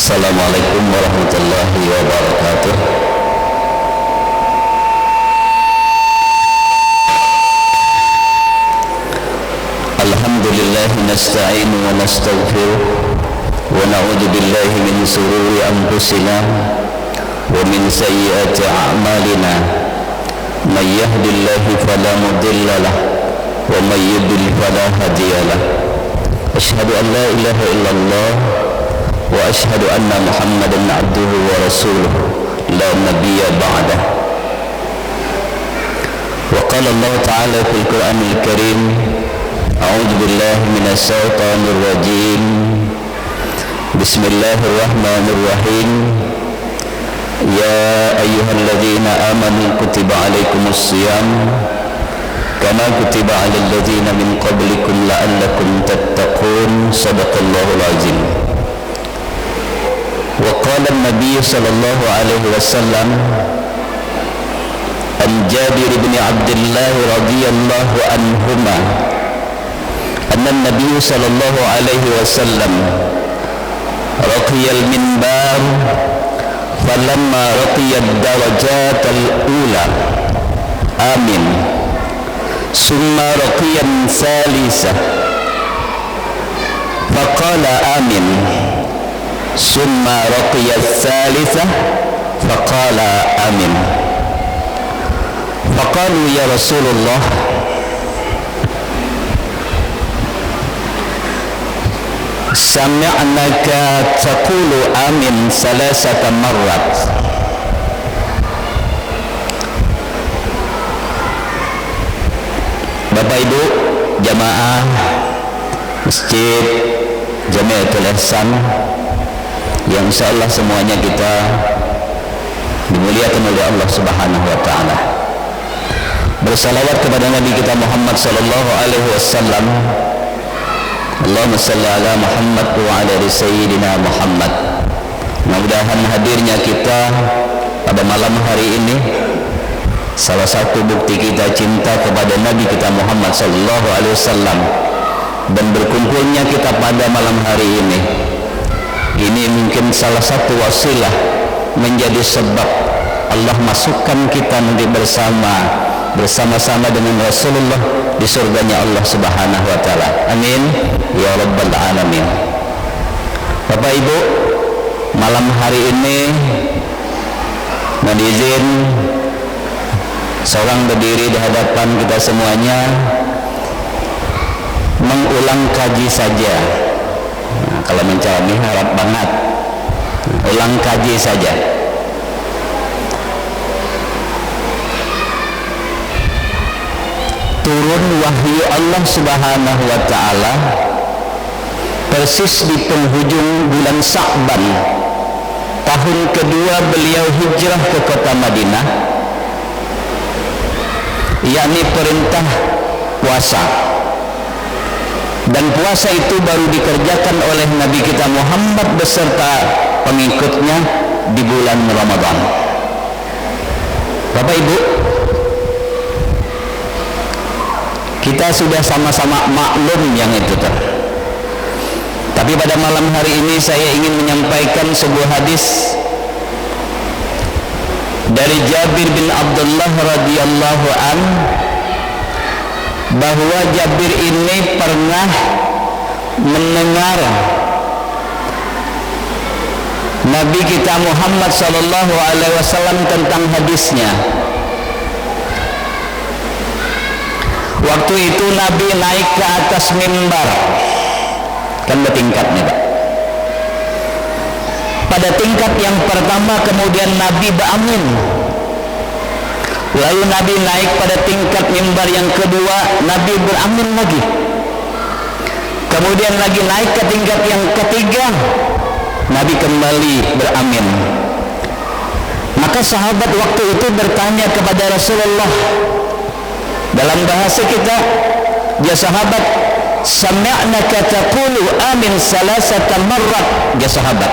Assalamualaikum warahmatullahi wabarakatuh. Alhamdulillah nasta'inu wa nastaghfiruh wa na'udzu billahi min shururi anfusina wa min sayyiati a'malina. May yahdihillahu fala mudilla lahu wa may yudlil fala hadiya lahu. Asyhadu an la ilaha illallah wa asyhadu anna Muhammadan abduhu wa rasuluh la nabiyya ba'dah. Wa qala Allah ta'ala fil Qur'anil Karim, a'udzu billahi minasy syaithanir rajim. Bismillahirrahmanirrahim. Ya ayyuhalladzina amanu kutiba 'alaikumus shiyam kama kutiba 'alal ladzina min qablikum la'allakum tattaqun. Shadaqallahul azim. وقال النبي صلى الله عليه وسلم عن جابر بن عبد الله رضي الله عنهما أن النبي صلى الله عليه وسلم رقي المنبر فلما رقي الدرجات الأولى آمين ثم رقي الثالثة فقال آمين ثم رقي الثالثة فقال آمين. فقالوا يا رسول الله سمعناك تقول آمين ثلاثة مرات. Bapak Ibu jamaah Masjid Jamiatul Ihsan yang insyaallah semuanya kita dimuliakan oleh Allah Subhanahu wa taala. Bersalawat kepada Nabi kita Muhammad sallallahu alaihi wasallam. Allahumma shalli ala Muhammad wa ala ali sayyidina Muhammad. Mudah-mudahan hadirnya kita pada malam hari ini salah satu bukti kita cinta kepada Nabi kita Muhammad sallallahu alaihi wasallam, dan berkumpulnya kita pada malam hari ini mungkin salah satu wasilah menjadi sebab Allah masukkan kita nanti bersama-sama dengan Rasulullah di surganya Allah Subhanahu wa taala. Amin ya rabbal alamin. Bapak Ibu, malam hari ini mohon izin seorang berdiri di hadapan kita semuanya mengulang kaji saja. Nah, kalau mencari harap banget ulang kaji saja. Turun wahyu Allah Subhanahu wa taala persis di penghujung bulan Sya'ban tahun kedua beliau hijrah ke kota Madinah, yakni perintah puasa. Dan puasa itu baru dikerjakan oleh Nabi kita Muhammad beserta pengikutnya di bulan Ramadan. Bapak Ibu, kita sudah sama-sama maklum yang itu tapi pada malam hari ini saya ingin menyampaikan sebuah hadis dari Jabir bin Abdullah radhiyallahu an, bahwa Jabir ini pernah mendengar Nabi kita Muhammad sallallahu alaihi wasallam tentang hadisnya. Waktu itu Nabi naik ke atas mimbar, kan bertingkatnya Pak. Pada tingkat yang pertama kemudian Nabi beramin. Lalu Nabi naik pada tingkat mimbar yang kedua, Nabi beramin lagi. Kemudian lagi naik ke tingkat yang ketiga, Nabi kembali beramin. Maka sahabat waktu itu bertanya kepada Rasulullah, dalam bahasa kita, ya sahabat, sami'naka taqulu amin salasata marrat. Ya sahabat,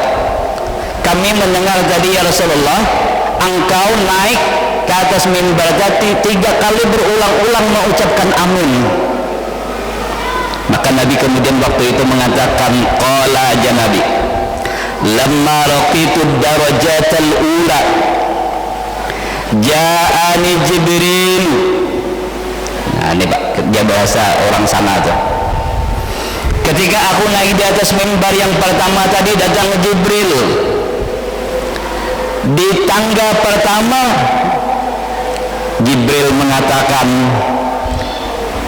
kami mendengar tadi ya Rasulullah, engkau naik ke atas mimbar tadi 3 kali berulang-ulang mengucapkan amin. Maka Nabi kemudian waktu itu mengatakan, qala aja Nabi, lamma raqitu darajatal ula ja'ani Jibril. Nah ini Pak, dia bahasa orang sana tuh. Ketika aku naik di atas mimbar yang pertama tadi, datang Jibril. Di tangga pertama Jibril mengatakan,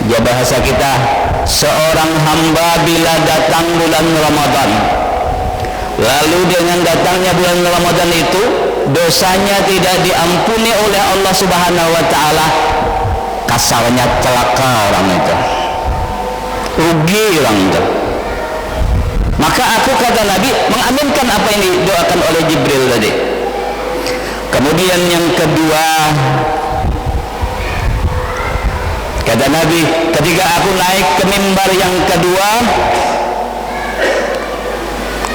ya bahasa kita, seorang hamba bila datang bulan Ramadan, lalu dengan datangnya bulan Ramadan itu dosanya tidak diampuni oleh Allah Subhanahu wa taala, kasarnya celaka orang itu, rugi orang itu. Maka aku, kata Nabi, mengaminkan apa yang didoakan oleh Jibril tadi. Kemudian yang kedua, kata Nabi, ketika aku naik ke mimbar yang kedua,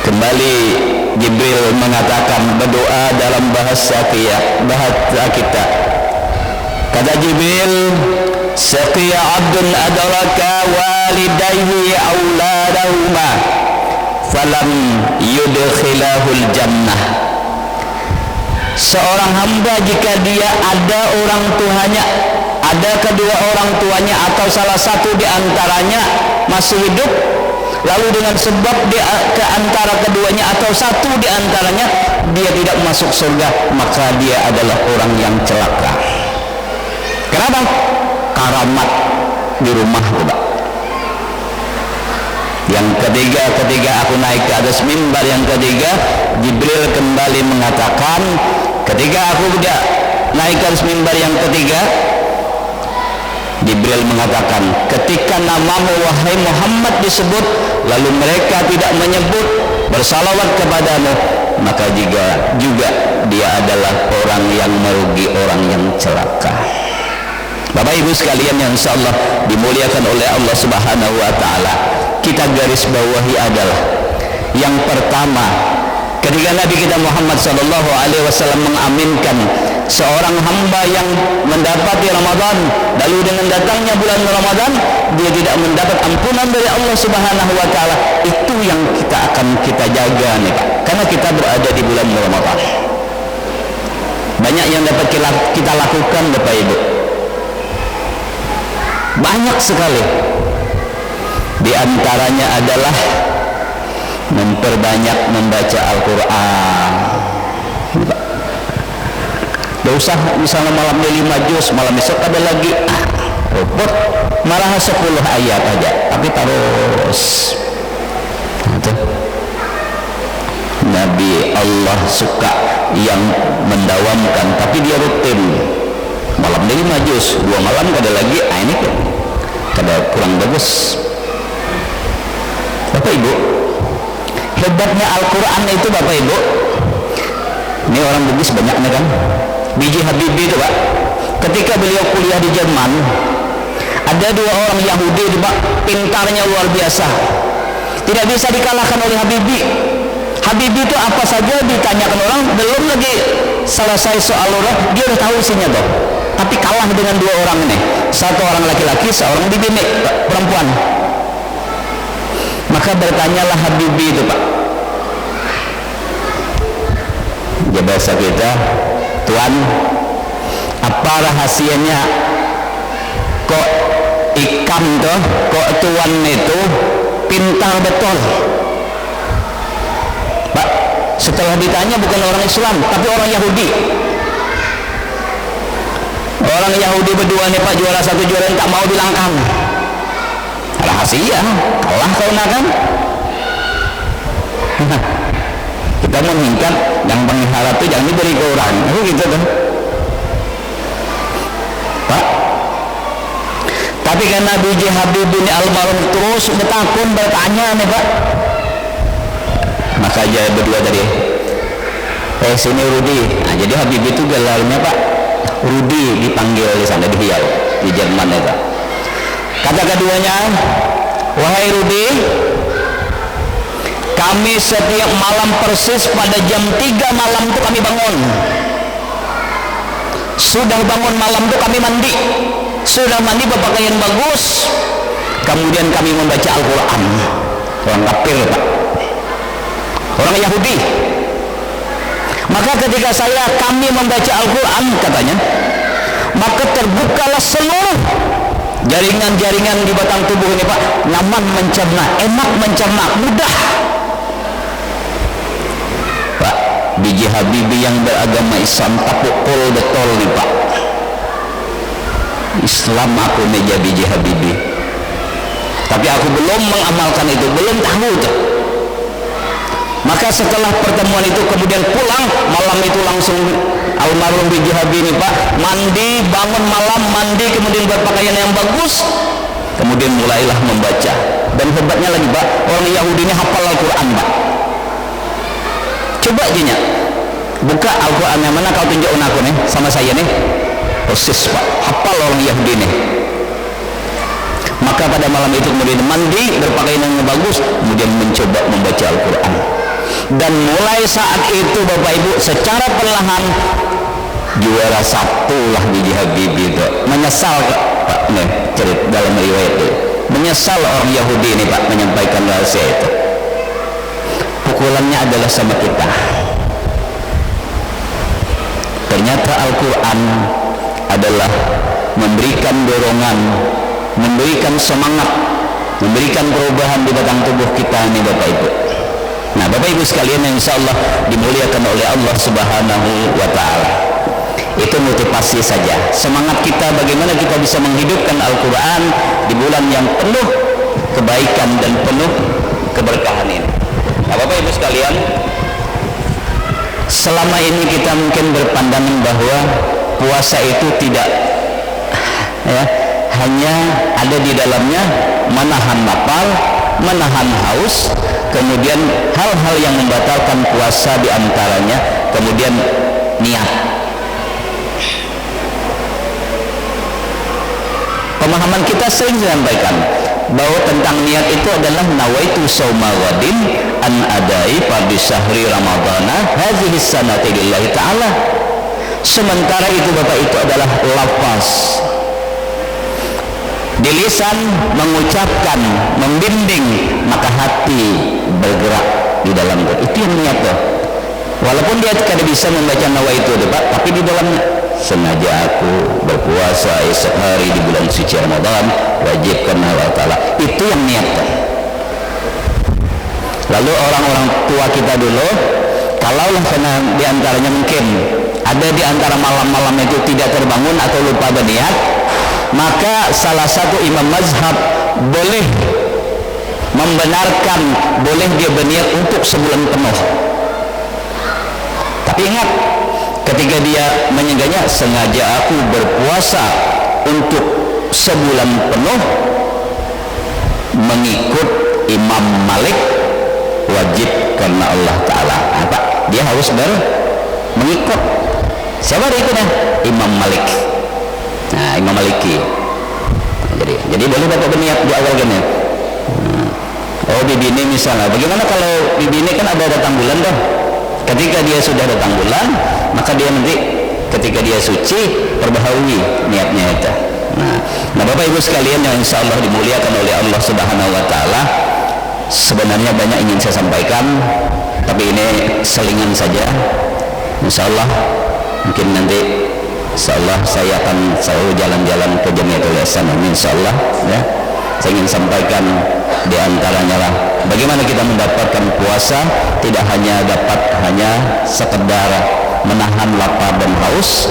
kembali Jibril mengatakan, berdoa dalam bahasa kita. Kata Jibril, saqiya abdun adraka walidayhi auladahuma falam yudkhilahul jannah. Seorang hamba jika dia ada orang tuanya, ada kedua orang tuanya atau salah satu di antaranya masih hidup, lalu dengan sebab dia ke antara keduanya atau satu di antaranya dia tidak masuk surga, maka dia adalah orang yang celaka. Kenapa? Karamat di rumah, Pak. Yang ketiga, ketika aku naik ke atas mimbar yang ketiga, Jibril kembali mengatakan, ketika aku sudah naik ke atas mimbar yang ketiga, Jibril mengatakan, ketika namamu wahai Muhammad disebut, lalu mereka tidak menyebut bersalawat kepadamu, maka juga dia adalah orang yang merugi, orang yang celaka. Bapak Ibu sekalian yang insyaallah dimuliakan oleh Allah Subhanahu wa taala, kita garis bawahi adalah yang pertama, ketika Nabi kita Muhammad sallallahu alaihi wasallam mengaminkan seorang hamba yang mendapati Ramadan, lalu dengan datangnya bulan Ramadan dia tidak mendapat ampunan dari Allah Subhanahu wa taala, itu yang kita jaga nih Pak, karena kita berada di bulan Ramadan. Banyak yang dapat kita lakukan Bapak Ibu, banyak sekali. Di antaranya adalah memperbanyak membaca Al-Quran. Tidak usah misalnya malam ini 5 juz, malam besok ada lagi, repot, malah 10 ayat aja, tapi terus itu. Nabi Allah suka yang mendawamkan, tapi dia rutin. Malam ini 5 juz, 2 malam ada lagi, ini kan kada kurang bagus. Bapak Ibu, hebatnya Al-Quran itu Bapak Ibu, ini orang Bugis banyaknya kan, B.J. Habibie itu Pak, ketika beliau kuliah di Jerman, ada 2 orang Yahudi itu Pak, pintarnya luar biasa, tidak bisa dikalahkan oleh Habibie. Habibie itu apa saja ditanyakan orang, belum lagi selesai soal orang, dia udah tahu isinya tuh, tapi kalah dengan 2 orang ini, satu orang laki-laki, seorang bibi perempuan. Maka bertanyalah Habibie itu Pak, dia bahasa kita, Tuan, apa rahasianya kok ikam tuh, kok Tuan itu pintar betul Pak? Setelah ditanya bukan orang Islam tapi orang Yahudi. Orang Yahudi berdua nih Pak, juara 1 juara yang tak mau dilangkang. Rahasia, kalah kau nakan. Kita mengingat yang pengharap itu jangan diberi ke orang, gitu kan Pak. Tapi karena B.J. Habibie ini almarhum terus bertakun bertanya nih Pak, maka aja berdua tadi, sini Rudi. Nah, jadi Habibie itu gelarnya Pak Rudi, dipanggil di sana di Riau di Jerman itu. Kata keduanya, wahai Rudi, kami setiap malam persis pada jam 3 malam itu kami bangun. Sudah bangun malam itu kami mandi, sudah mandi berpakaian bagus, kemudian kami membaca Al-Quran. Orang kafir Pak, orang Yahudi. Maka ketika kami membaca Al-Quran, katanya, maka terbukalah seluruh jaringan-jaringan di batang tubuh ini, Pak. Nyaman mencerna, enak mencerna, mudah. Pak, B.J. Habibie yang beragama Islam tak pukul betul nih, Pak. Islam aku meja B.J. Habibie, tapi aku belum mengamalkan itu, belum tahu tuh. Maka setelah pertemuan itu kemudian pulang malam itu langsung almarhum B.J. Habibie ini, Pak, mandi, bangun malam, mandi, kemudian berpakaian yang bagus, kemudian mulailah membaca. Dan hebatnya lagi, Pak, orang Yahudi ini hafal Al-Quran, Pak. Coba aja buka Al-Quran yang mana kau tunjukkan aku nih sama saya nih, persis, Pak, hafal orang Yahudi nih. Maka pada malam itu kemudian mandi, berpakaian yang bagus, kemudian mencoba membaca Al-Quran. Dan mulai saat itu, Bapak Ibu, secara perlahan juara satu lah B.J. Habibie itu. Menyesal, Pak, nih cerita dalam riwayat itu, menyesal orang Yahudi ini, Pak, menyampaikan rahasia itu. Pukulannya adalah sama kita. Ternyata Al-Quran adalah memberikan dorongan, memberikan semangat, memberikan perubahan di batang tubuh kita ini, Bapak Ibu. Nah, Bapak Ibu sekalian yang insya Allah dimuliakan oleh Allah Subhanahu wa Ta'ala, itu motivasi saja, semangat kita bagaimana kita bisa menghidupkan Al-Quran di bulan yang penuh kebaikan dan penuh keberkahan ini. Nah, Bapak Ibu sekalian, selama ini kita mungkin berpandangan bahwa puasa itu tidak hanya ada di dalamnya menahan lapar, menahan haus, kemudian hal-hal yang membatalkan puasa diantaranya, kemudian niat. Pemahaman kita sering disampaikan bahwa tentang niat itu adalah nawaitu shauma ghadin an adai fardhi syahri ramadhana hadhihi sanati lillahi ta'ala. Sementara itu, Bapak, itu adalah lafaz di lisan mengucapkan, membimbing, maka hati bergerak di dalam itu yang niat tuh. Walaupun dia tidak bisa membaca nawaitu, Pak, tapi di dalamnya sengaja aku berpuasa esok hari di bulan suci Ramadan wajib karena Allah Ta'ala, itu yang niat tuh. Lalu orang-orang tua kita dulu, kalaulah karena diantaranya mungkin ada di antara malam-malam itu tidak terbangun atau lupa berniat, maka salah satu imam mazhab boleh membenarkan, boleh dia berniat untuk sebulan penuh. Tapi ingat, ketika dia menyegahnya, sengaja aku berpuasa untuk sebulan penuh mengikut Imam Malik, wajib karena Allah Ta'ala. Apa? Dia harus mengikut. Siapa dia ikutnya? Imam Malik. Nah, Imam Maliki. Jadi boleh Bapak berniat di awal gini. Oh, bibi ini misalnya, bagaimana kalau bibi ini kan ada datang bulan dah. Ketika dia sudah datang bulan, maka dia nanti ketika dia suci perbaharui niatnya itu. Nah, Bapak Ibu sekalian yang insya Allah dimuliakan oleh Allah Subhanahu wa Ta'ala, sebenarnya banyak ingin saya sampaikan, tapi ini selingan saja. Insya Allah mungkin nanti insya Allah saya akan selalu jalan-jalan ke Jamiatul Ihsan, insya Allah ya. Saya ingin sampaikan di antaranya lah bagaimana kita mendapatkan puasa, tidak hanya sekedar menahan lapar dan haus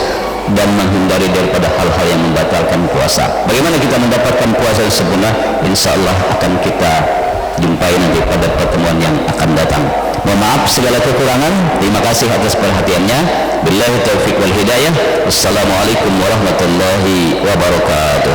dan menghindari daripada hal-hal yang membatalkan puasa. Bagaimana kita mendapatkan puasa yang sempurna, insya Allah akan kita jumpai nanti pada pertemuan yang akan datang. Mohon maaf segala kekurangan. Terima kasih atas perhatiannya. Billahi taufiq wal hidayah. Wassalamualaikum warahmatullahi wabarakatuh.